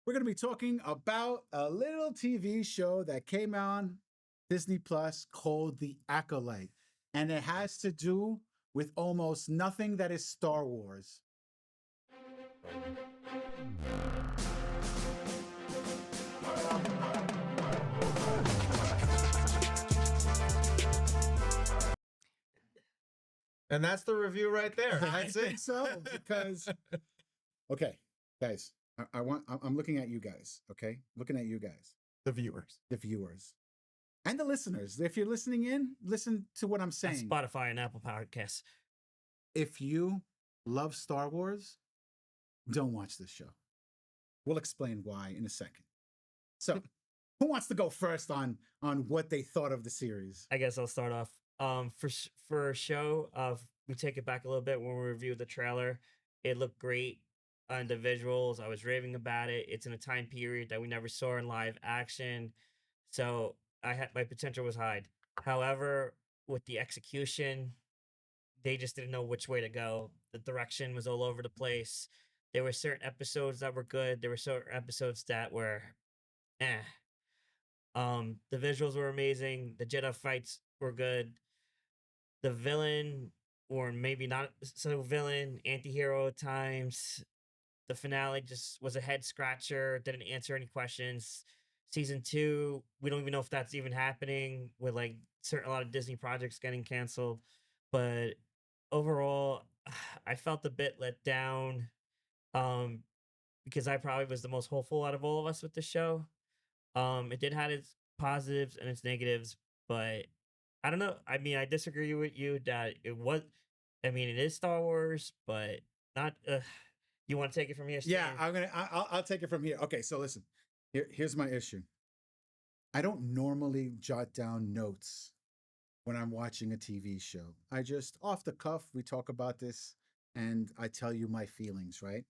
we're going to be talking about a little TV show that came on Disney Plus called The Acolyte. And it has to do with almost nothing that is Star Wars. And that's the review right there. I think so, because okay, guys, I'm looking at you guys, okay? Looking at you guys. The viewers. The viewers. And the listeners. If you're listening in, listen to what I'm saying. On Spotify and Apple Podcasts. If you love Star Wars, don't watch this show. We'll explain why in a second. So, who wants to go first on what they thought of the series? I guess I'll start off. For a show, we take it back a little bit when we reviewed the trailer. It looked great on the visuals. I was raving about it. It's in a time period that we never saw in live action, so my potential was high. However, with the execution, they just didn't know which way to go. The direction was all over the place. There were certain episodes that were good. There were certain episodes that were, eh. The visuals were amazing. The Jedi fights were good. The villain, or maybe not so villain, anti-hero at times. The finale just was a head scratcher. Didn't answer any questions. Season 2, we don't even know if that's even happening, with like a lot of Disney projects getting canceled. But overall, I felt a bit let down, because I probably was the most hopeful out of all of us with the show. It did have its positives and its negatives, but I don't know. I mean, I disagree with you that it was. I mean, it is Star Wars, but not. You want to take it from here? Yeah, I'll take it from here. Okay, so listen. Here's my issue. I don't normally jot down notes when I'm watching a TV show. I just, off the cuff, we talk about this and I tell you my feelings, right?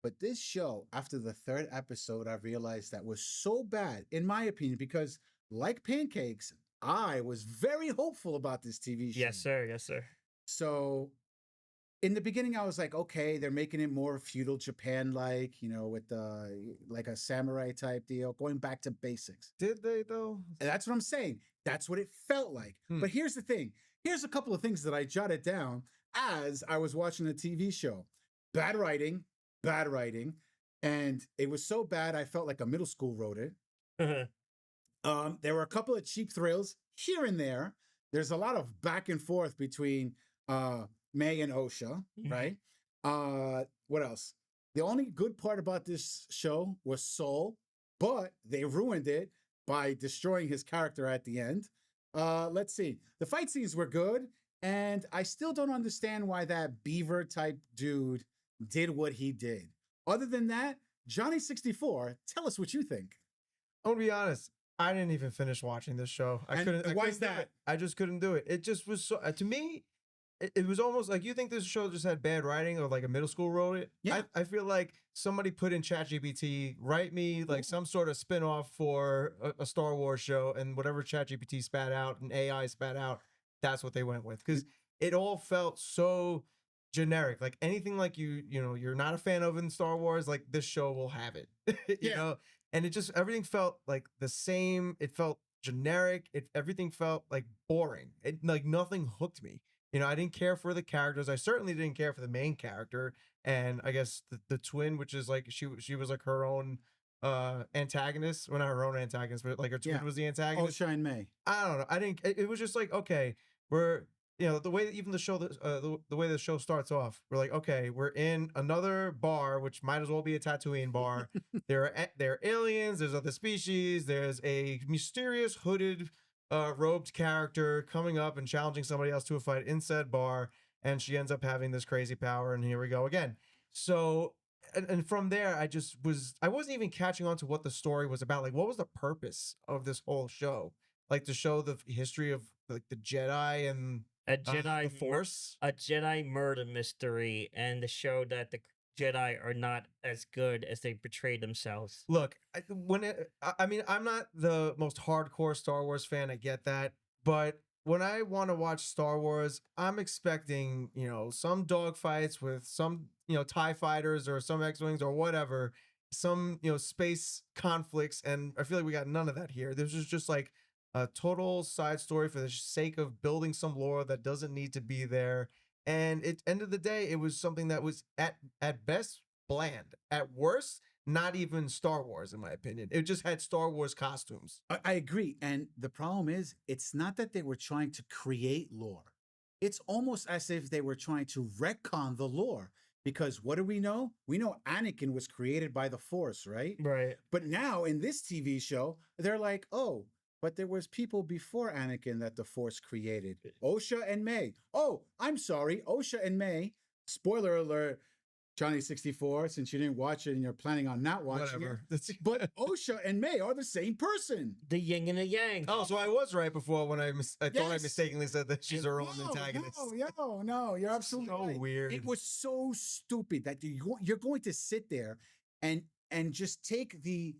But this show, after the 3rd episode, I realized that was so bad, in my opinion, because like pancakes, I was very hopeful about this TV show. Yes, sir. Yes, sir. So in the beginning, I was like, okay, they're making it more feudal Japan-like, with like a samurai type deal, going back to basics. Did they, though? And that's what I'm saying. That's what it felt like. But here's the thing. Here's a couple of things that I jotted down as I was watching the TV show. Bad writing. And it was so bad, I felt like a middle school wrote it. There were a couple of cheap thrills here and there. There's a lot of back and forth between May and Osha, right? What else? The only good part about this show was Soul, but they ruined it by destroying his character at the end. Let's see. The fight scenes were good, and I still don't understand why that beaver type dude did what he did. Other than that, Johnny 64, tell us what you think. I'm gonna be honest. I didn't even finish watching this show. I couldn't. Why is that? I just couldn't do it. It just was so. To me, it was almost like, you think this show just had bad writing, or like a middle school wrote it. Yeah. I feel like somebody put in ChatGPT, write me like some sort of spinoff for a Star Wars show, and whatever ChatGPT spat out and AI spat out, that's what they went with, because it all felt so generic. Like anything like you're not a fan of in Star Wars, like this show will have it. you know, and it just, everything felt like the same. It felt generic. Everything felt like boring. It, like, nothing hooked me. I didn't care for the characters. I certainly didn't care for the main character, and I guess the twin, which is like she was like her own antagonist. Well, not her own antagonist, but like her twin was the antagonist. Shine May. I don't know. I didn't. It was just like, okay, we're the way that even the show the way the show starts off, we're like, okay, we're in another bar, which might as well be a Tatooine bar. there are aliens. There's other species. There's a mysterious hooded robed character coming up and challenging somebody else to a fight in said bar, and she ends up having this crazy power, and here we go again. So and from there, I wasn't even catching on to what the story was about. Like, what was the purpose of this whole show? Like, to show the history of like the Jedi and the Force, a Jedi murder mystery, and to show that the Jedi are not as good as they portray themselves. Look, I mean, I'm not the most hardcore Star Wars fan. I get that. But when I want to watch Star Wars, I'm expecting, some dogfights with some, TIE fighters or some X-Wings or whatever. some space conflicts, and I feel like we got none of that here. This was just like a total side story for the sake of building some lore that doesn't need to be there. And at end of the day, it was something that was at best bland, at worst not even Star Wars, in my opinion. It just had Star Wars costumes. I agree. And the problem is, it's not that they were trying to create lore. It's almost as if they were trying to retcon the lore. Because what do we know? We know Anakin was created by the Force, right? Right. But now in this TV show, they're like, oh, but there was people before Anakin that the Force created. Osha and May. Oh, I'm sorry. Osha and May. Spoiler alert. Johnny 64, since you didn't watch it and you're planning on not watching it. But Osha and May are the same person. The yin and the yang. Oh, so I was right before when I thought I mistakenly said that she's her own antagonist. No, you're absolutely so right. weird. It was so stupid that you're going to sit there and just take the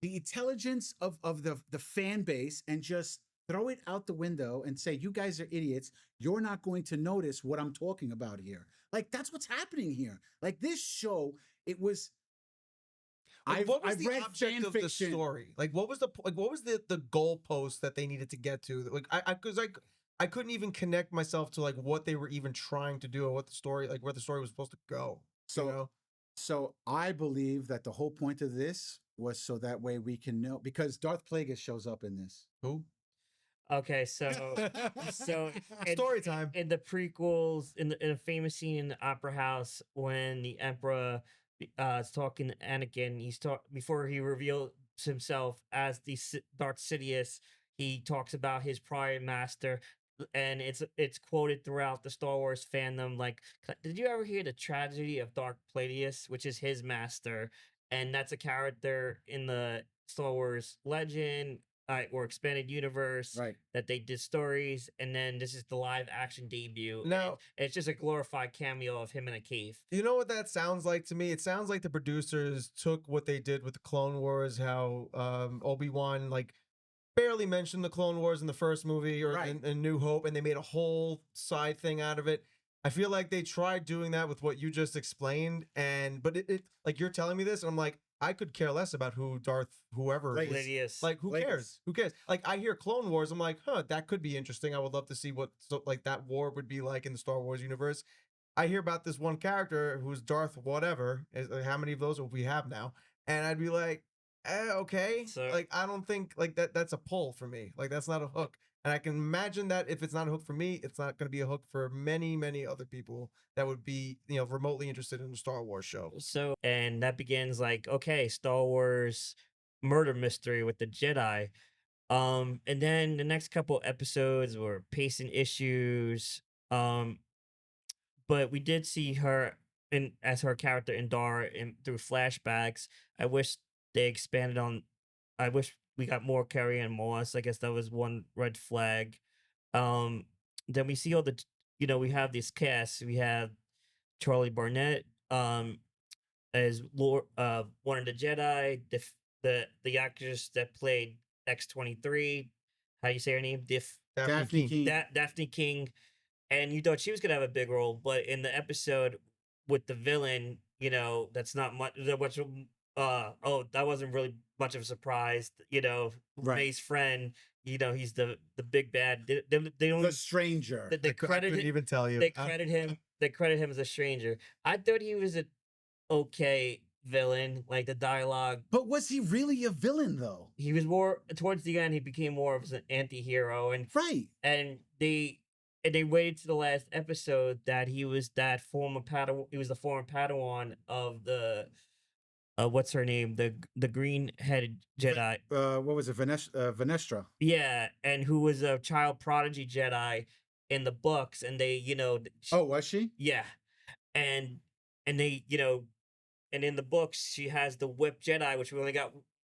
intelligence of the fan base and just throw it out the window and say, you guys are idiots. You're not going to notice what I'm talking about here. Like, that's what's happening here. Like, this show, it was. What was the object of the story? Like, what was the goalpost that they needed to get to? Like, I couldn't even connect myself to like what they were even trying to do or what the story, like where the story was supposed to go. So I believe that the whole point of this was so that way we can know, because Darth Plagueis shows up in this. Who? Okay, so story time. In the prequels, in a famous scene in the opera house when the Emperor is talking to Anakin, before he reveals himself as the Darth Sidious. He talks about his prior master, and it's quoted throughout the Star Wars fandom. Like, did you ever hear the tragedy of Darth Plagueis, which is his master, and that's a character in the Star Wars legend. Or expanded universe, right? That they did stories, and then this is the live action debut. Now it's just a glorified cameo of him in a cave. You know what that sounds like to me? It sounds like the producers took what they did with the Clone Wars, how Obi-Wan like barely mentioned the Clone Wars in the first movie or in New Hope, and they made a whole side thing out of it. I feel like they tried doing that with what you just explained, but it like you're telling me this, and I'm like, I could care less about whoever is. Like, who cares? Who cares? Like, I hear Clone Wars, I'm like, that could be interesting. I would love to see what like that war would be like in the Star Wars universe. I hear about this one character who's Darth whatever. How many of those will we have now? And I'd be like, okay. So, like, I don't think like that's a pull for me. Like, that's not a hook. And I can imagine that if it's not a hook for me, it's not going to be a hook for many, many other people that would be, remotely interested in the Star Wars show. So, and that begins like, okay, Star Wars murder mystery with the Jedi. And then the next couple episodes were pacing issues. But we did see her as her character in Dar through flashbacks. I wish they expanded on. I wish we got more Carrie Ann Moss. I guess that was one red flag. Then we see all the, we have this cast. We have Charlie Barnett, as Lord, one of the Jedi. The actress that played X-23. How do you say her name? Daphne King. Daphne King. And you thought she was gonna have a big role, but in the episode with the villain, that's not much. That wasn't really much of a surprise. May's friend. He's the big bad. They don't the stranger. They credit couldn't even tell you. They credit him. They credit him as a stranger. I thought he was an okay villain, like the dialogue. But was he really a villain though? He was more towards the end. He became more of an anti-hero, and they waited to the last episode that he was that former Padawan. He was the former Padawan of the what's her name? The green-headed Jedi. What was it? Venestra. Yeah, and who was a child prodigy Jedi in the books, and they, oh, was she? Yeah, and they, and in the books she has the whip Jedi, which we only got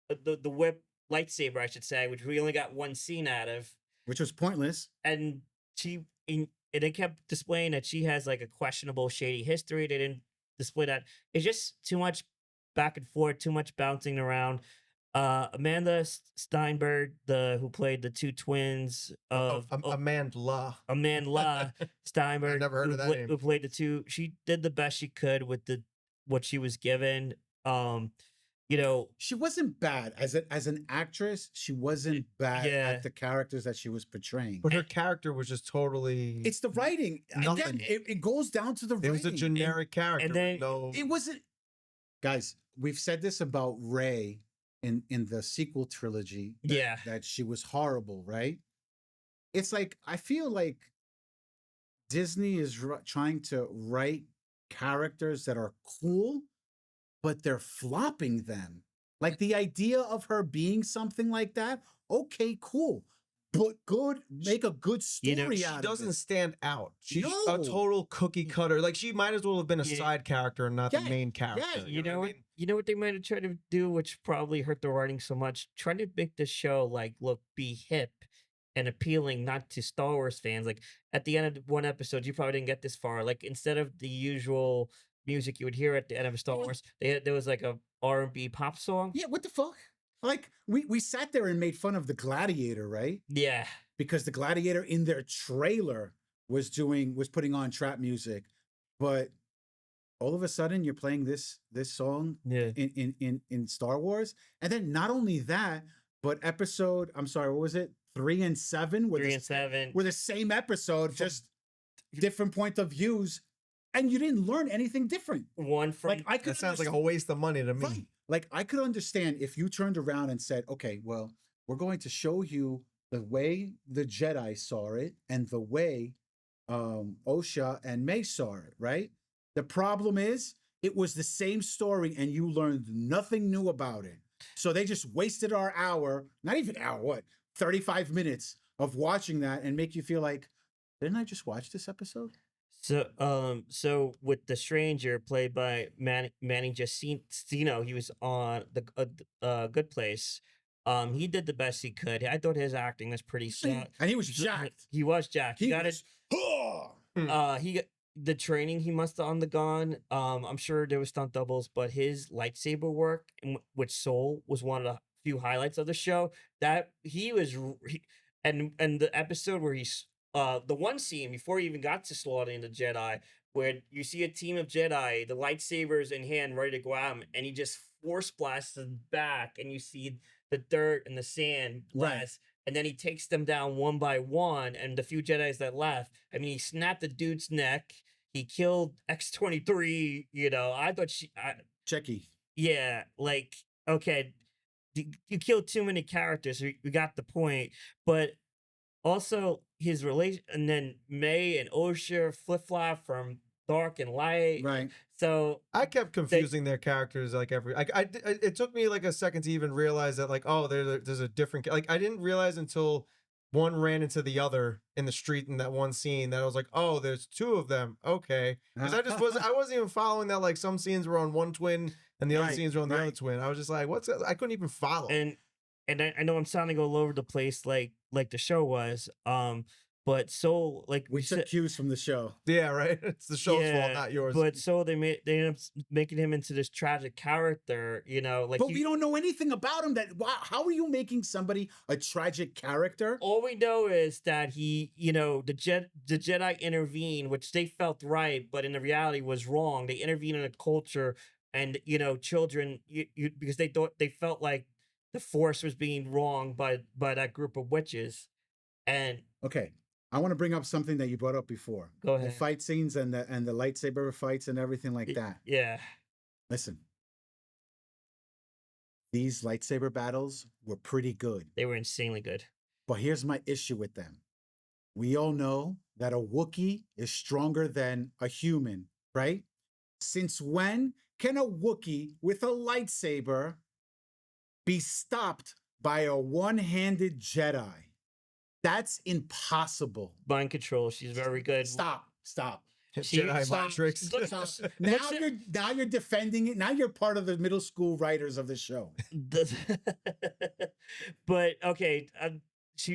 the whip lightsaber, I should say, which we only got one scene out of, which was pointless. And they kept displaying that she has like a questionable, shady history. They didn't display that. It's just too much back and forth, too much bouncing around. Amanda Steinberg, who played the two twins of Amanda Steinberg, I've never heard of that name. Who played the two. She did the best she could with what she was given. you know, She wasn't bad as an actress. She wasn't bad yeah. at the characters that she was portraying. But her character was just totally. It's the writing. Nothing. Again, it goes down to the It was a writing. generic character. and then- with no. It wasn't. Guys, we've said this about Rey in the sequel trilogy. Yeah. that she was horrible, right? It's like I feel like Disney is trying to write characters that are cool, but they're flopping them. Like the idea of her being something like that, okay, cool, but good, make a good story You know, She out doesn't of it. stand out. She's a No. total cookie cutter. Like she might as well have been a Yeah. side character and not the Yeah, main character. yeah. You know what I what? mean? You know what they might have tried to do, which probably hurt the writing so much. Trying to make the show like be hip and appealing, not to Star Wars fans. Like at the end of one episode, you probably didn't get this far. Like instead of the usual music you would hear at the end of a Star Wars, there was like a R&B pop song. Yeah, what the fuck? Like we sat there and made fun of the Gladiator, right? Yeah, Because the Gladiator in their trailer was putting on trap music, but all of a sudden you're playing this song yeah. in Star Wars, and then not only that, but I'm sorry, what was it? 3 and 7 were 3 and 7. were the same episode, just different point of views, and you didn't learn anything different. One from Like I could That sounds like a understand- waste of money to me. right. Like I could understand if you turned around and said, "Okay, well, we're going to show you the way the Jedi saw it and the way Osha and May saw it." Right. The problem is, it was the same story, and you learned nothing new about it. So they just wasted our hour, not even hour, what, 35 minutes of watching that, and make you feel like, didn't I just watch this episode? So with the stranger played by Manny Jacinto, he was on the Good Place. He did the best he could. I thought his acting was pretty solid. And he was jacked. He was jacked. He got it. was, He got the training he must have undergone. I'm sure there was stunt doubles, but his lightsaber work with Soul was one of the few highlights of the show. That he was, and the episode where he's the one scene before he even got to slaughtering the Jedi, where you see a team of Jedi, the lightsabers in hand, ready to go at him, and he just force blasts them back, and you see the dirt and the sand blast. And then he takes them down one by one, and the few Jedis that left. I mean, he snapped the dude's neck. He killed X-23. You know, I thought Checky. yeah, like okay, you killed too many characters. We got the point, but also his relation, and then May and Osha flip flop from dark and light. Right. So I kept confusing their characters like it took me like a second to even realize that like, oh, there's a different, like I didn't realize until one ran into the other in the street in that one scene that I was like, oh, there's two of them. Okay. Because I wasn't even following that. Like some scenes were on one twin and the other Right, scenes were on the right. other twin. I was just like, I couldn't even follow. and I know I'm sounding all over the place like the show was. But so like We said, took cues from the show. Yeah, right. It's the show's fault, yeah, not yours. But so they ended up making him into this tragic character, you know, like But we don't know anything about him. How are you making somebody a tragic character? all we know is that he, you know, the Jedi intervened, which they felt right, but in the reality was wrong. They intervened in a culture, and you know, children, because they felt like the Force was being wronged by that group of witches, and Okay. I want to bring up something that you brought up before. Go The ahead. fight scenes and the lightsaber fights and everything like that. yeah, Listen. These lightsaber battles were pretty good. they were insanely good. But here's my issue with them. We all know that a Wookiee is stronger than a human, right? Since when can a Wookiee with a lightsaber be stopped by a one-handed Jedi? That's impossible. Mind control, she's very good. Stop. Jedi Stop. Matrix. Look, Now you're defending it. Now you're part of the middle school writers of the show. But okay,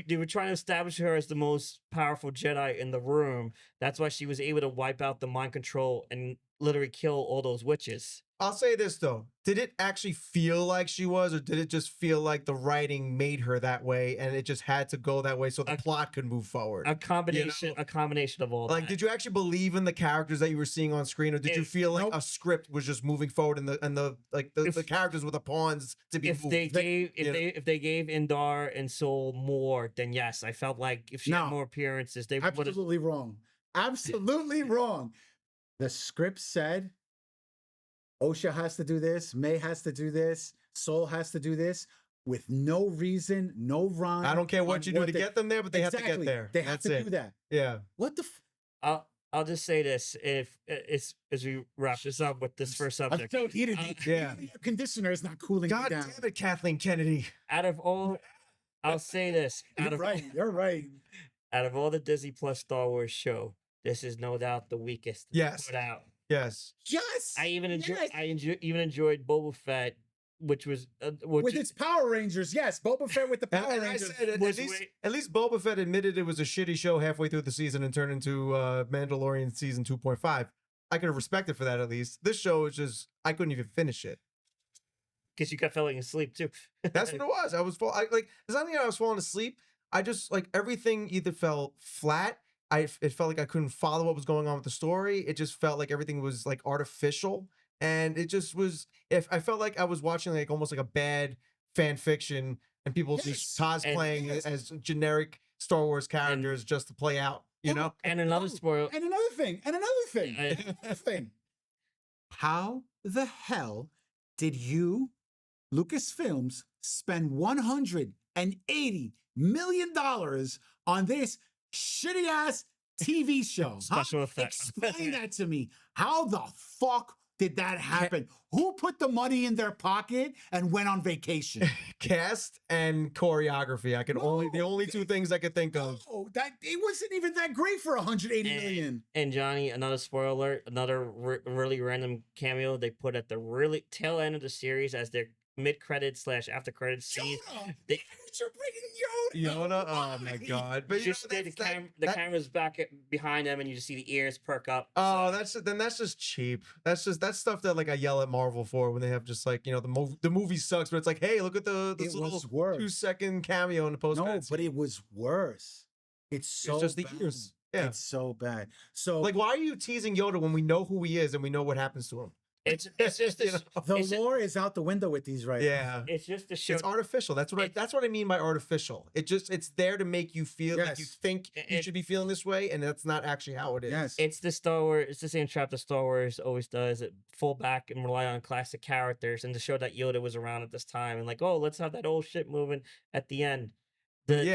they were trying to establish her as the most powerful Jedi in the room. That's why she was able to wipe out the mind control and literally kill all those witches. I'll say this though. Did it actually feel like she was, or did it just feel like the writing made her that way and it just had to go that way so the plot could move forward? A combination of all Like, that. did you actually believe in the characters that you were seeing on screen, or did you feel like a script was just moving forward and the characters were the pawns to be moved? If they gave Indar and Soul more, then yes, I felt like if she had more appearances, they would have. Absolutely wrong. Absolutely wrong. The script said Osha has to do this, May has to do this, Soul has to do this with no reason, no rhyme. I don't care what you do to get them there, but they have to get there. They have to do that. Yeah. What the? I'll just say this: if it's as we wrap this up with this first subject, I'm so heated. Yeah. Your conditioner is not cooling God me down. damn it, Kathleen Kennedy. Out of all, I'll say this: You're right. You're right. Out of all the Disney Plus Star Wars show, this is no doubt the weakest. Yes. Put out. Yes. Yes. I even enjoyed Boba Fett, which was with its Power Rangers. Yes, Boba Fett with the Power And Rangers. I said, at least Boba Fett admitted it was a shitty show halfway through the season and turned into Mandalorian season 2.5. I could have respected for that at least. This show is just, I couldn't even finish it. Because you kept falling asleep too. That's what it was. It's not that I was falling asleep. I just, like, everything either felt flat. It felt like I couldn't follow what was going on with the story. It just felt like everything was like artificial, and it just was. If I felt like I was watching like almost like a bad fan fiction, and people just cosplaying as generic Star Wars characters just to play out, you know. And another spoil. And another thing. How the hell did you, Lucasfilms, spend $180 million on this shitty ass TV show? Special effects. Explain that to me. How the fuck did that happen? Who put the money in their pocket and went on vacation? Cast and choreography. The only two things I could think of. Oh, that it wasn't even that great for 180 million. And Johnny, another spoiler alert, another really random cameo they put at the really tail end of the series as their mid-credit / after credits scene. You're bringing Yoda? Oh my god! But just the camera's back behind them, and you just see the ears perk up. Oh, that's just cheap. That's stuff that like I yell at Marvel for when they have just like, you know, the movie sucks, but it's like, hey, look at this little 2-second cameo in the post. No, but it was worse. It's just the ears. Yeah, it's so bad. So like, why are you teasing Yoda when we know who he is and we know what happens to him? It's just the lore is out the window with these right now. It's just a show. It's artificial. That's what I mean by artificial. It's there to make you feel like you think you should be feeling this way, and that's not actually how it is. Yes. It's the Star Wars. It's the same trap that Star Wars always does. It fall back and rely on classic characters, and to show that Yoda was around at this time, and like, oh, let's have that old shit moving at the end. But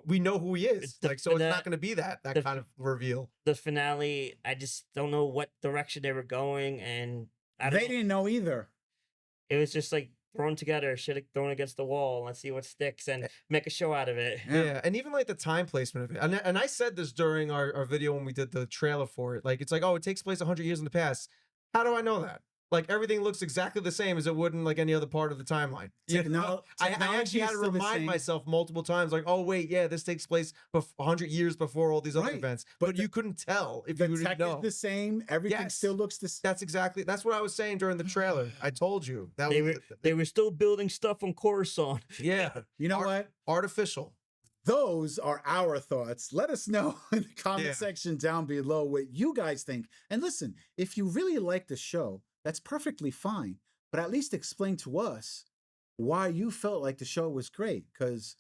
we know who he is. Like, so it's not going to be that kind of reveal. The finale, I just don't know what direction they were going, and they didn't know either. It was just like thrown together, shit thrown against the wall. Let's see what sticks and make a show out of it. Yeah, and even like the time placement of it. And I said this during our video when we did the trailer for it. Like, it's like, oh, it takes place 100 years in the past. How do I know that? Like, everything looks exactly the same as it would in like any other part of the timeline. I actually had to remind myself multiple times, like, oh wait, yeah, this takes place 100 years before all these other events. But you couldn't tell if you didn't know. Is the same. Everything still looks the same. That's what I was saying during the trailer. I told you that they were still building stuff on Coruscant. Yeah, you know what? Artificial. Those are our thoughts. Let us know in the comment section down below what you guys think. And listen, if you really like the show, that's perfectly fine. But at least explain to us why you felt like the show was great. Because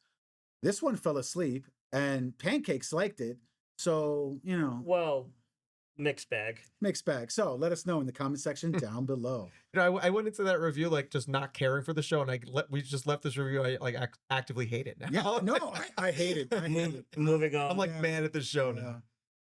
this one fell asleep and Pancakes liked it. So, you know. Well, mixed bag. Mixed bag. So let us know in the comment section down below. You know, I went into that review like just not caring for the show, and we just left this review. I actively hate it now. Yeah, no, I hate it. I hate it. Moving on. I'm like mad at the show now.